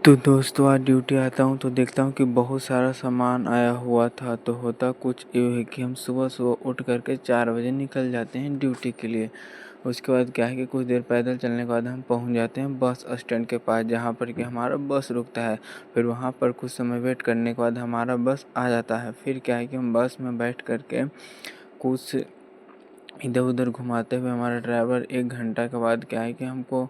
तो दोस्तों आज ड्यूटी आता हूँ तो देखता हूँ कि बहुत सारा सामान आया हुआ था। तो होता कुछ ये है कि हम सुबह उठ कर के 4 बजे निकल जाते हैं ड्यूटी के लिए। उसके बाद क्या है कि कुछ देर पैदल चलने के बाद हम पहुँच जाते हैं बस स्टैंड के पास, जहाँ पर कि हमारा बस रुकता है। फिर वहाँ पर कुछ समय वेट करने के बाद हमारा बस आ जाता है। फिर क्या है कि हम बस में बैठ कर के कुछ इधर उधर घुमाते हुए हमारा ड्राइवर 1 घंटा के बाद क्या है कि हमको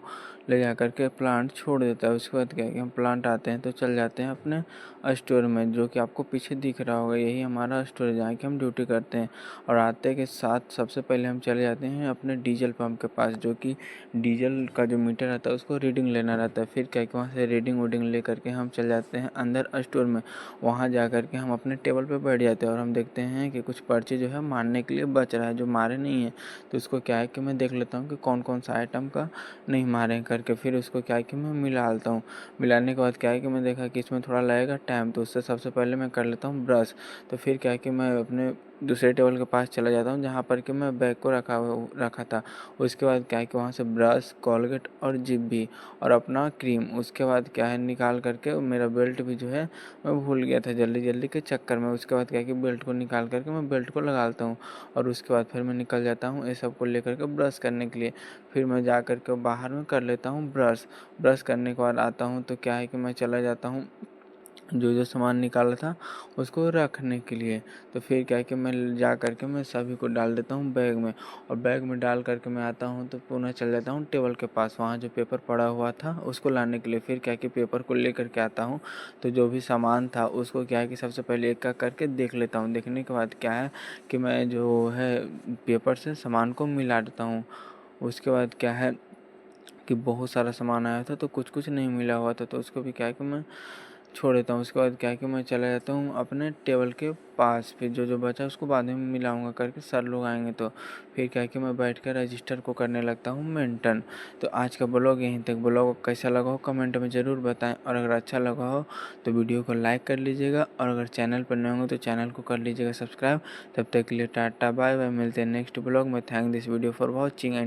ले जा कर के प्लांट छोड़ देता है। उसके बाद क्या है कि हम प्लांट आते हैं तो चल जाते हैं अपने स्टोर में, जो कि आपको पीछे दिख रहा होगा। यही हमारा स्टोर है जहाँ की हम ड्यूटी करते हैं। और आते के साथ सबसे पहले हम चले जाते हैं अपने डीजल पंप के पास, जो कि डीजल का जो मीटर रहता है उसको रीडिंग लेना रहता है। फिर क्या है कि वहाँ से रीडिंग वूडिंग ले करके हम चल जाते हैं अंदर स्टोर में। वहाँ जा कर के हम अपने टेबल पे बैठ जाते हैं और हम देखते हैं कि कुछ पर्ची जो है मारने के लिए बच रहा है, जो मारे नहीं है। तो उसको क्या है कि मैं देख लेता हूँ कि कौन कौन सा आइटम का नहीं मारे करके। फिर उसको क्या है कि मैं मिला लेता हूँ। मिलाने के बाद क्या है कि मैं देखा कि इसमें थोड़ा लगेगा टाइम, तो उससे सबसे पहले मैं कर लेता हूँ ब्रश। तो फिर क्या है कि मैं अपने दूसरे टेबल के पास चला जाता हूँ जहाँ पर कि मैं बैग को रखा था। उसके बाद क्या है कि वहाँ से ब्रश, कोलगेट और जिप भी और अपना क्रीम, उसके बाद क्या है निकाल करके मेरा बेल्ट भी जो है मैं भूल गया था जल्दी जल्दी के चक्कर में। उसके बाद क्या है कि बेल्ट को निकाल करके मैं बेल्ट को लगा लेता हूँ और उसके बाद फिर मैं निकल जाता हूँ ये सब को लेकर के ब्रश करने के लिए। फिर मैं जा कर के बाहर में कर लेता हूँ ब्रश करने के बाद आता हूँ तो क्या है कि मैं चला जाता हूँ जो जो सामान निकाला था उसको रखने के लिए। तो फिर क्या है कि मैं जा कर के मैं सभी को डाल देता हूँ बैग में, और बैग में डाल करके मैं आता हूँ तो पुनः चल जाता हूँ टेबल के पास, वहाँ जो पेपर पड़ा हुआ था उसको लाने के लिए। फिर क्या है कि पेपर को ले करके आता हूँ तो जो भी सामान था उसको क्या है कि सबसे पहले एक एक करके देख लेता हूँ। देखने के बाद क्या है कि मैं जो है पेपर से सामान को मिला देता हूँ। उसके बाद क्या है कि बहुत सारा सामान आया था तो कुछ कुछ नहीं मिला हुआ था, तो उसको भी क्या है कि मैं छोड़ देता हूँ। उसके बाद क्या है कि मैं चला जाता हूँ अपने टेबल के पास। फिर जो जो बचा उसको बाद में मिलाऊंगा करके, सर लोग आएंगे तो फिर क्या है कि मैं बैठ कर रजिस्टर को करने लगता हूँ मेंटेन। तो आज का ब्लॉग यहीं तक। ब्लॉग कैसा लगा हो कमेंट में ज़रूर बताएं, और अगर अच्छा लगा हो तो वीडियो को लाइक कर लीजिएगा, और अगर चैनल पर नए होंगे तो चैनल को कर लीजिएगा सब्सक्राइब। तब तक के लिए टाटा बाय बाय, मिलते हैं नेक्स्ट ब्लॉग में। Thank this video for watching and